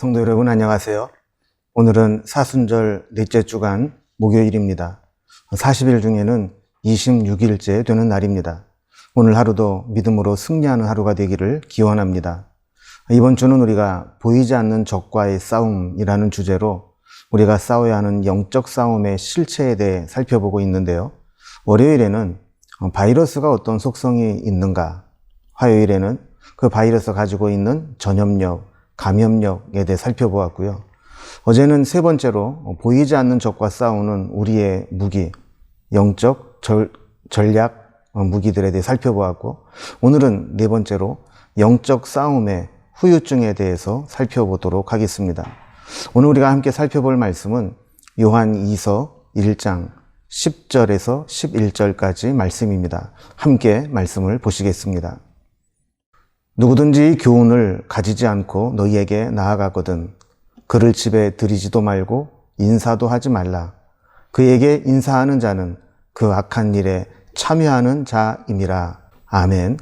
성도 여러분 안녕하세요. 오늘은 사순절 넷째 주간 목요일입니다. 40일 중에는 26일째 되는 날입니다. 오늘 하루도 믿음으로 승리하는 하루가 되기를 기원합니다. 이번 주는 우리가 보이지 않는 적과의 싸움이라는 주제로 우리가 싸워야 하는 영적 싸움의 실체에 대해 살펴보고 있는데요. 월요일에는 바이러스가 어떤 속성이 있는가, 화요일에는 그 바이러스가 가지고 있는 전염력, 감염력에 대해 살펴보았고요. 어제는 세 번째로 보이지 않는 적과 싸우는 우리의 무기, 영적 전략 무기들에 대해 살펴보았고, 오늘은 네 번째로 영적 싸움의 후유증에 대해서 살펴보도록 하겠습니다. 오늘 우리가 함께 살펴볼 말씀은 요한 2서 1장 10절에서 11절까지 말씀입니다. 함께 말씀을 보시겠습니다. 누구든지 교훈을 가지지 않고 너희에게 나아가거든 그를 집에 들이지도 말고 인사도 하지 말라. 그에게 인사하는 자는 그 악한 일에 참여하는 자임이라. 아멘.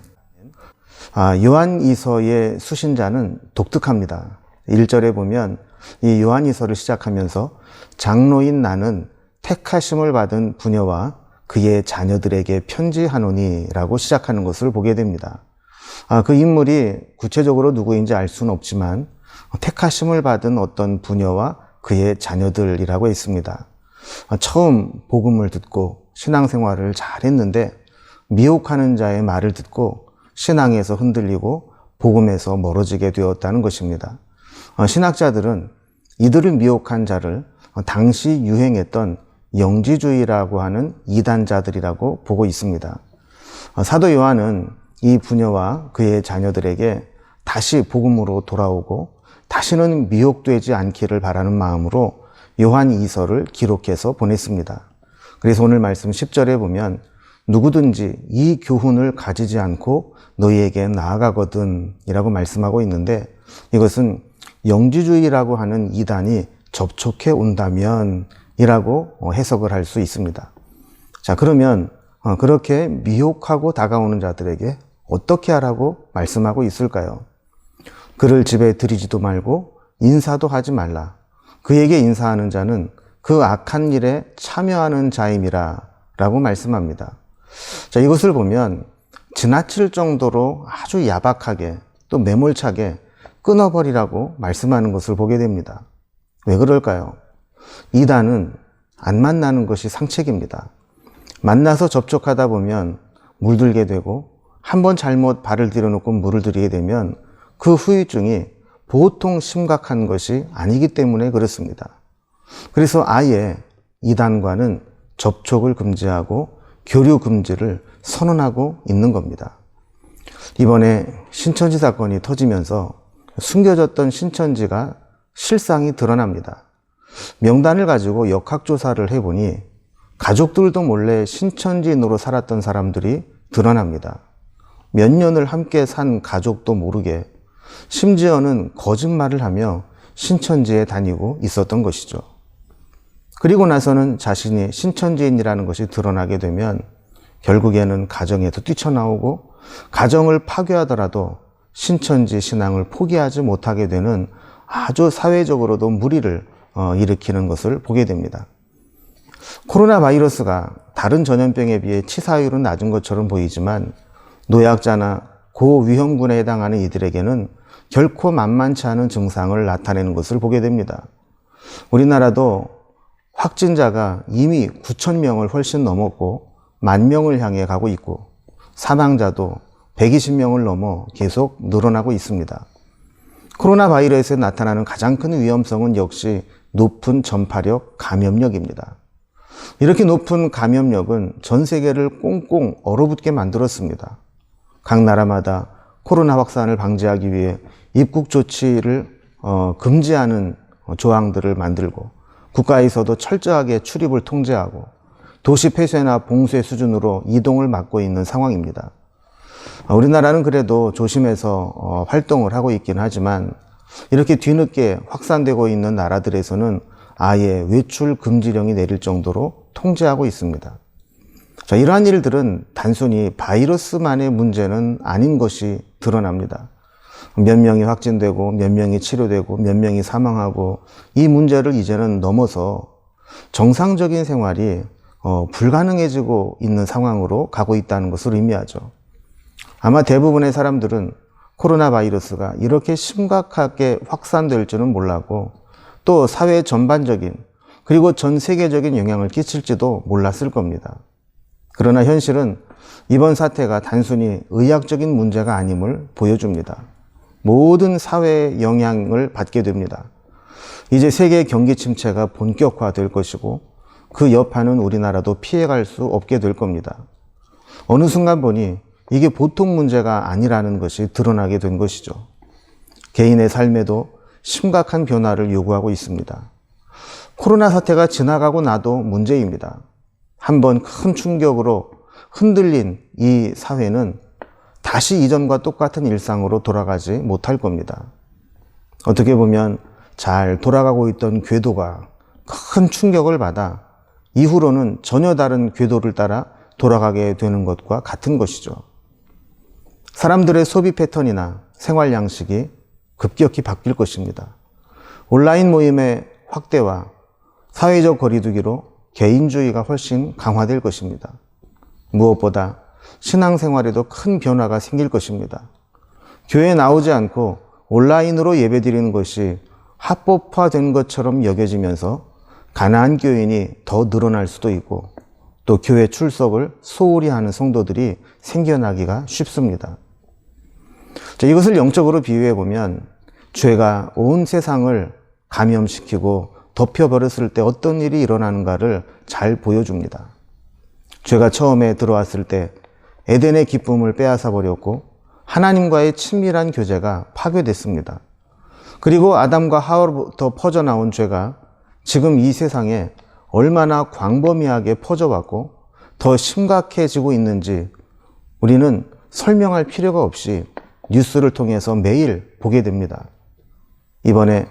요한 2서의 수신자는 독특합니다. 1절에 보면 이 요한 2서를 시작하면서 장로인 나는 택하심을 받은 부녀와 그의 자녀들에게 편지하노니 라고 시작하는 것을 보게 됩니다. 그 인물이 구체적으로 누구인지 알 수는 없지만 택하심을 받은 어떤 부녀와 그의 자녀들이라고 했습니다. 처음 복음을 듣고 신앙생활을 잘 했는데 미혹하는 자의 말을 듣고 신앙에서 흔들리고 복음에서 멀어지게 되었다는 것입니다. 신학자들은 이들을 미혹한 자를 당시 유행했던 영지주의라고 하는 이단자들이라고 보고 있습니다. 사도 요한은 이 부녀와 그의 자녀들에게 다시 복음으로 돌아오고 다시는 미혹되지 않기를 바라는 마음으로 요한 2서를 기록해서 보냈습니다. 그래서 오늘 말씀 10절에 보면 누구든지 이 교훈을 가지지 않고 너희에게 나아가거든 이라고 말씀하고 있는데, 이것은 영지주의라고 하는 이단이 접촉해 온다면 이라고 해석을 할 수 있습니다. 자, 그러면 그렇게 미혹하고 다가오는 자들에게 어떻게 하라고 말씀하고 있을까요? 그를 집에 들이지도 말고 인사도 하지 말라. 그에게 인사하는 자는 그 악한 일에 참여하는 자임이라 라고 말씀합니다. 자, 이것을 보면 지나칠 정도로 아주 야박하게 또 매몰차게 끊어버리라고 말씀하는 것을 보게 됩니다. 왜 그럴까요? 이단은 안 만나는 것이 상책입니다. 만나서 접촉하다 보면 물들게 되고 한번 잘못 발을 들여놓고 물을 들이게 되면 그 후유증이 보통 심각한 것이 아니기 때문에 그렇습니다. 그래서 아예 이단과는 접촉을 금지하고 교류 금지를 선언하고 있는 겁니다. 이번에 신천지 사건이 터지면서 숨겨졌던 신천지가 실상이 드러납니다. 명단을 가지고 역학조사를 해보니 가족들도 몰래 신천지인으로 살았던 사람들이 드러납니다. 몇 년을 함께 산 가족도 모르게, 심지어는 거짓말을 하며 신천지에 다니고 있었던 것이죠. 그리고 나서는 자신이 신천지인이라는 것이 드러나게 되면 결국에는 가정에서 뛰쳐나오고 가정을 파괴하더라도 신천지 신앙을 포기하지 못하게 되는 아주 사회적으로도 무리를 일으키는 것을 보게 됩니다. 코로나 바이러스가 다른 전염병에 비해 치사율은 낮은 것처럼 보이지만 노약자나 고위험군에 해당하는 이들에게는 결코 만만치 않은 증상을 나타내는 것을 보게 됩니다. 우리나라도 확진자가 이미 9,000명을 훨씬 넘었고 10,000명을 향해 가고 있고 사망자도 120명을 넘어 계속 늘어나고 있습니다. 코로나 바이러스에 나타나는 가장 큰 위험성은 역시 높은 전파력, 감염력입니다. 이렇게 높은 감염력은 전 세계를 꽁꽁 얼어붙게 만들었습니다. 각 나라마다 코로나 확산을 방지하기 위해 입국 조치를 금지하는 조항들을 만들고 국가에서도 철저하게 출입을 통제하고 도시 폐쇄나 봉쇄 수준으로 이동을 막고 있는 상황입니다. 우리나라는 그래도 조심해서 활동을 하고 있긴 하지만 이렇게 뒤늦게 확산되고 있는 나라들에서는 아예 외출 금지령이 내릴 정도로 통제하고 있습니다. 자, 이러한 일들은 단순히 바이러스만의 문제는 아닌 것이 드러납니다. 몇 명이 확진되고 몇 명이 치료되고 몇 명이 사망하고 이 문제를 이제는 넘어서 정상적인 생활이 불가능해지고 있는 상황으로 가고 있다는 것을 의미하죠. 아마 대부분의 사람들은 코로나 바이러스가 이렇게 심각하게 확산될 줄은 몰랐고 또 사회 전반적인 그리고 전 세계적인 영향을 끼칠지도 몰랐을 겁니다. 그러나 현실은 이번 사태가 단순히 의학적인 문제가 아님을 보여줍니다. 모든 사회에 영향을 받게 됩니다. 이제 세계 경기 침체가 본격화될 것이고 그 여파는 우리나라도 피해갈 수 없게 될 겁니다. 어느 순간 보니 이게 보통 문제가 아니라는 것이 드러나게 된 것이죠. 개인의 삶에도 심각한 변화를 요구하고 있습니다. 코로나 사태가 지나가고 나도 문제입니다. 한번 큰 충격으로 흔들린 이 사회는 다시 이전과 똑같은 일상으로 돌아가지 못할 겁니다. 어떻게 보면 잘 돌아가고 있던 궤도가 큰 충격을 받아 이후로는 전혀 다른 궤도를 따라 돌아가게 되는 것과 같은 것이죠. 사람들의 소비 패턴이나 생활 양식이 급격히 바뀔 것입니다. 온라인 모임의 확대와 사회적 거리두기로 개인주의가 훨씬 강화될 것입니다. 무엇보다 신앙생활에도 큰 변화가 생길 것입니다. 교회에 나오지 않고 온라인으로 예배드리는 것이 합법화된 것처럼 여겨지면서 가난한 교인이 더 늘어날 수도 있고 또 교회 출석을 소홀히 하는 성도들이 생겨나기가 쉽습니다. 이것을 영적으로 비유해 보면 죄가 온 세상을 감염시키고 덮여버렸을 때 어떤 일이 일어나는가를 잘 보여줍니다. 죄가 처음에 들어왔을 때 에덴의 기쁨을 빼앗아 버렸고 하나님과의 친밀한 교제가 파괴됐습니다. 그리고 아담과 하와로부터 퍼져나온 죄가 지금 이 세상에 얼마나 광범위하게 퍼져왔고 더 심각해지고 있는지 우리는 설명할 필요가 없이 뉴스를 통해서 매일 보게 됩니다. 이번에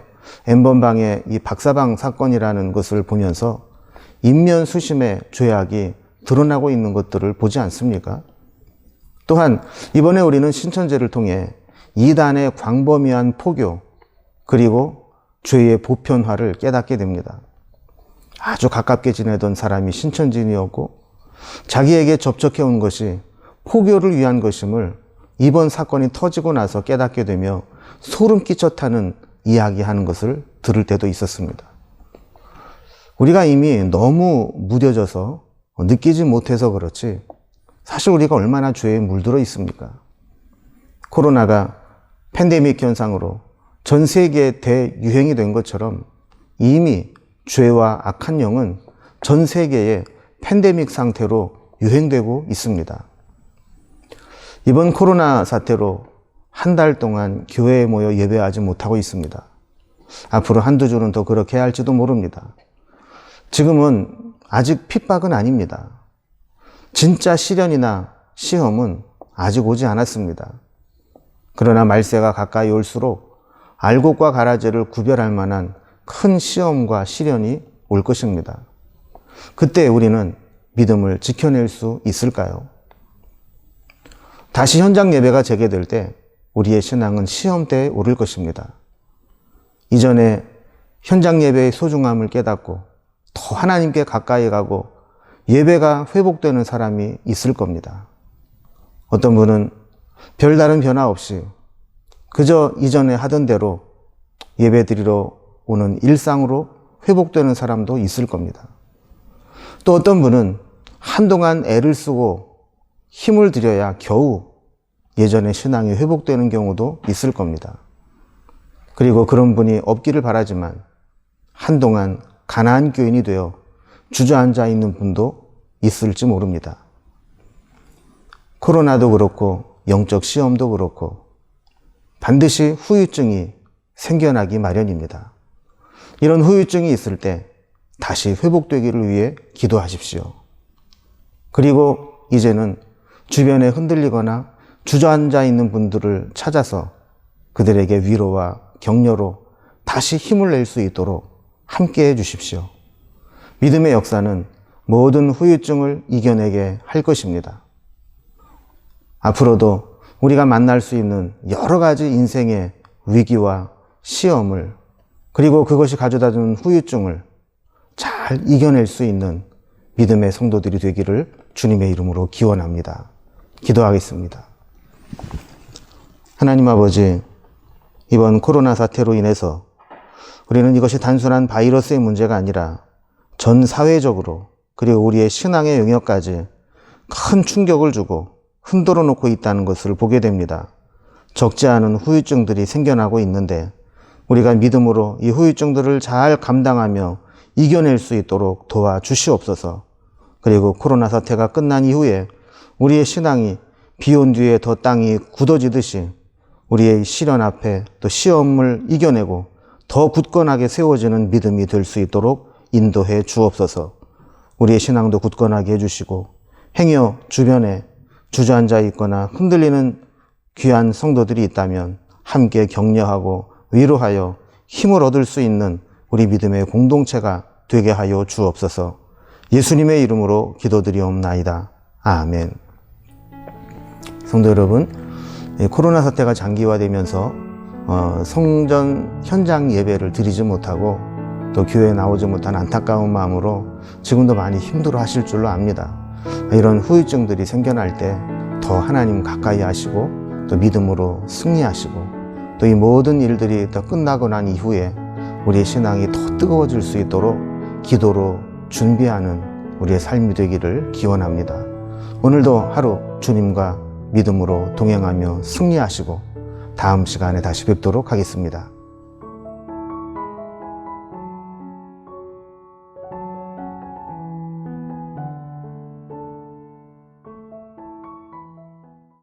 N번방의 이 박사방 사건이라는 것을 보면서 인면수심의 죄악이 드러나고 있는 것들을 보지 않습니까? 또한 이번에 우리는 신천지를 통해 이단의 광범위한 포교 그리고 죄의 보편화를 깨닫게 됩니다. 아주 가깝게 지내던 사람이 신천지인이었고 자기에게 접촉해 온 것이 포교를 위한 것임을 이번 사건이 터지고 나서 깨닫게 되며 소름 끼쳤다는 이야기하는 것을 들을 때도 있었습니다. 우리가 이미 너무 무뎌져서 느끼지 못해서 그렇지 사실 우리가 얼마나 죄에 물들어 있습니까? 코로나가 팬데믹 현상으로 전 세계에 대유행이 된 것처럼 이미 죄와 악한 영은 전 세계에 팬데믹 상태로 유행되고 있습니다. 이번 코로나 사태로 한 달 동안 교회에 모여 예배하지 못하고 있습니다. 앞으로 한두 주는 더 그렇게 해야 할지도 모릅니다. 지금은 아직 핍박은 아닙니다. 진짜 시련이나 시험은 아직 오지 않았습니다. 그러나 말세가 가까이 올수록 알곡과 가라지를 구별할 만한 큰 시험과 시련이 올 것입니다. 그때 우리는 믿음을 지켜낼 수 있을까요? 다시 현장 예배가 재개될 때 우리의 신앙은 시험대에 오를 것입니다. 이전에 현장 예배의 소중함을 깨닫고 더 하나님께 가까이 가고 예배가 회복되는 사람이 있을 겁니다. 어떤 분은 별다른 변화 없이 그저 이전에 하던 대로 예배드리러 오는 일상으로 회복되는 사람도 있을 겁니다. 또 어떤 분은 한동안 애를 쓰고 힘을 들여야 겨우 예전의 신앙이 회복되는 경우도 있을 겁니다. 그리고 그런 분이 없기를 바라지만 한동안 가난한 교인이 되어 주저앉아 있는 분도 있을지 모릅니다. 코로나도 그렇고 영적 시험도 그렇고 반드시 후유증이 생겨나기 마련입니다. 이런 후유증이 있을 때 다시 회복되기를 위해 기도하십시오. 그리고 이제는 주변에 흔들리거나 주저앉아 있는 분들을 찾아서 그들에게 위로와 격려로 다시 힘을 낼 수 있도록 함께 해 주십시오. 믿음의 역사는 모든 후유증을 이겨내게 할 것입니다. 앞으로도 우리가 만날 수 있는 여러 가지 인생의 위기와 시험을, 그리고 그것이 가져다 주는 후유증을 잘 이겨낼 수 있는 믿음의 성도들이 되기를 주님의 이름으로 기원합니다. 기도하겠습니다. 하나님 아버지, 이번 코로나 사태로 인해서 우리는 이것이 단순한 바이러스의 문제가 아니라 전 사회적으로, 그리고 우리의 신앙의 영역까지 큰 충격을 주고 흔들어 놓고 있다는 것을 보게 됩니다. 적지 않은 후유증들이 생겨나고 있는데 우리가 믿음으로 이 후유증들을 잘 감당하며 이겨낼 수 있도록 도와주시옵소서. 그리고 코로나 사태가 끝난 이후에 우리의 신앙이 비 온 뒤에 더 땅이 굳어지듯이 우리의 시련 앞에 또 시험을 이겨내고 더 굳건하게 세워지는 믿음이 될 수 있도록 인도해 주옵소서. 우리의 신앙도 굳건하게 해주시고 행여 주변에 주저앉아 있거나 흔들리는 귀한 성도들이 있다면 함께 격려하고 위로하여 힘을 얻을 수 있는 우리 믿음의 공동체가 되게 하여 주옵소서. 예수님의 이름으로 기도드리옵나이다. 아멘. 성도 여러분, 코로나 사태가 장기화되면서 성전 현장 예배를 드리지 못하고 또 교회에 나오지 못한 안타까운 마음으로 지금도 많이 힘들어 하실 줄로 압니다. 이런 후유증들이 생겨날 때 더 하나님 가까이 하시고 또 믿음으로 승리하시고 또 이 모든 일들이 더 끝나고 난 이후에 우리의 신앙이 더 뜨거워질 수 있도록 기도로 준비하는 우리의 삶이 되기를 기원합니다. 오늘도 하루 주님과 믿음으로 동행하며 승리하시고 다음 시간에 다시 뵙도록 하겠습니다.